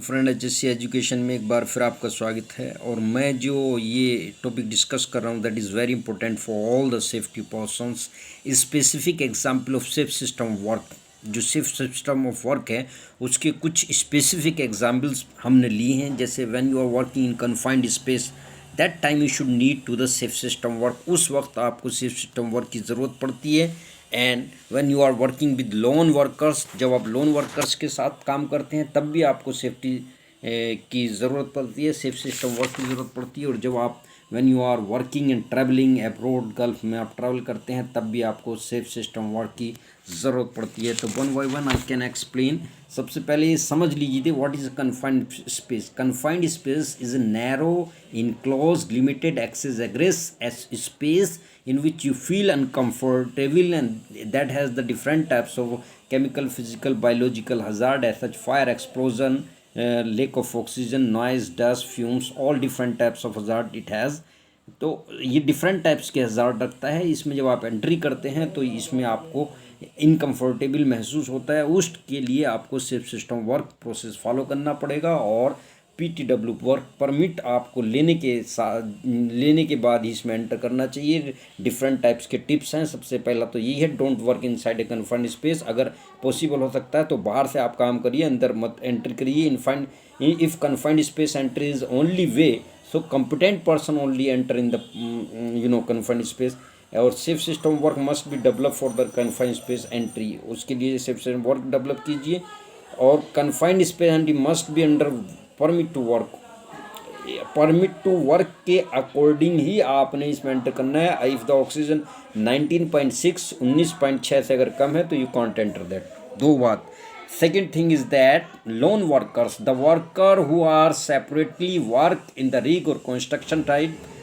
Friend HSC education में एक बार फिर आपका स्वागत है। और मैं जो ये टॉपिक डिस्कस कर रहा हूँ that is very important for all the safety persons. Specific example of safe system work, जो सेफ सिस्टम ऑफ वर्क है उसके कुछ स्पेसिफिक एग्जांपल्स हमने लिए हैं। जैसे when you are working in confined space that time you should need to the safe system work. उस वक्त आपको सेफ सिस्टम वर्क की ज़रूरत पड़ती है। And when you are working with lone workers, जब आप लोन वर्कर्स के साथ काम करते हैं तब भी आपको सेफ्टी की ज़रूरत पड़ती है, सेफ सिस्टम वर्क की ज़रूरत पड़ती है। और जब आप when you are working and travelling abroad, gulf में आप ट्रैवल करते हैं तब भी आपको सेफ सिस्टम वर्क की ज़रूरत पड़ती है। तो one by one I can explain. सबसे पहले ये समझ लीजिए what is a confined space. Confined space is a narrow enclosed limited access egress space in which you feel uncomfortable, and that has the different types of chemical, physical, biological hazard as such fire, explosion, lack of oxygen, noise, dust, fumes, all different types of hazard it has। तो ये different types के hazard रखता है। इसमें जब आप entry करते हैं तो इसमें आपको इनकम्फर्टेबल महसूस होता है। उसके लिए आपको safe system work process follow करना पड़ेगा और PTW वर्क परमिट आपको लेने के बाद ही इसमें एंटर करना चाहिए। डिफरेंट टाइप्स के टिप्स हैं। सबसे पहला तो यही है, don't work inside a confined space. अगर पॉसिबल हो सकता है तो बाहर से आप काम करिए, अंदर मत एंटर करिए। If confined space entry is only way, so competent person only enter in the confined space। और safe system work must be develop for the confined space entry. उसके लिए सेफ सिस्टम वर्क डेवलप कीजिए। और confined space entry must be under permit to work. Permit to work के according ही आपने इसमें enter करना है। इफ़ द ऑक्सीजन 19.6 से अगर कम है तो यू कॉन्ट एंटर दैट। दो बात। Second thing is that lone workers, the worker who are separately work in the rig or construction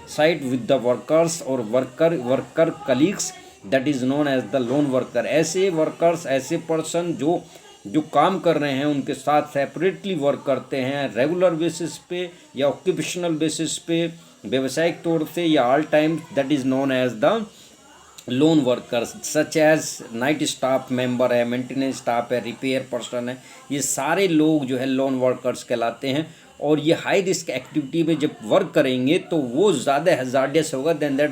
site with the workers or worker colleagues, that is known as the lone worker। ऐसे workers, ऐसे person जो काम कर रहे हैं उनके साथ separately work करते हैं रेगुलर बेसिस पे या ऑक्यूपेशनल बेसिस पे, व्यवसायिक तौर से या all time, that is known as the lone workers. Such as night staff member है, मेंटेनेंस स्टाफ है, रिपेयर पर्सन है, ये सारे लोग जो है लोन वर्कर्स कहलाते हैं। और ये हाई रिस्क एक्टिविटी में जब वर्क करेंगे तो वो ज़्यादा हजार्डियस होगा than that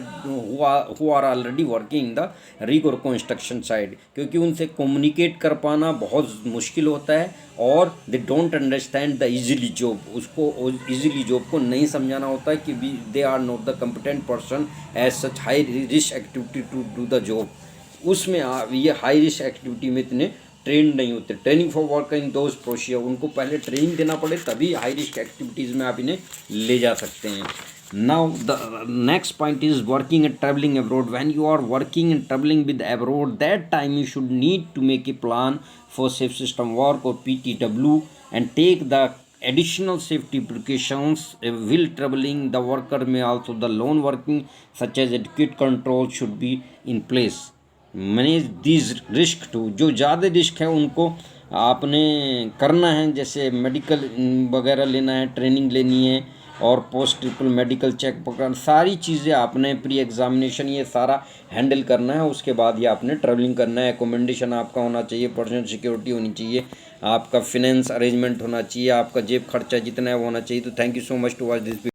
who are already working in the rig और कंस्ट्रक्शन साइड, क्योंकि उनसे कम्युनिकेट कर पाना बहुत मुश्किल होता है और they don't understand the easily job. उसको इजीली जॉब को नहीं समझाना होता है कि they are not the competent person as such high risk activity to do the job. उसमें ये हाई रिस्क एक्टिविटी में इतने ट्रेंड नहीं होते। Training for work in those procedure, उनको पहले ट्रेनिंग देना पड़े तभी हाई रिस्क एक्टिविटीज़ में आप इन्हें ले जा सकते हैं। Now the next point is working and travelling abroad. When you are working and travelling with abroad that time you should need to make a plan for safe system work और PTW and take the additional safety precautions while traveling। The worker may also the lone working such as adequate control should be in place। Manage these risk too, जो ज़्यादा risk है उनको आपने करना है, जैसे medical वगैरह लेना है, ट्रेनिंग लेनी है और पोस्ट ट्रिपल मेडिकल चेक पकड़, सारी चीज़ें आपने प्री एग्जामिनेशन ये सारा हैंडल करना है। उसके बाद ये आपने ट्रैवलिंग करना है। एकोमोडेशन आपका होना चाहिए, पर्सनल सिक्योरिटी होनी चाहिए, आपका फिनेंस अरेंजमेंट होना चाहिए, आपका जेब खर्चा जितना है वो होना चाहिए। तो thank you so much to watch this.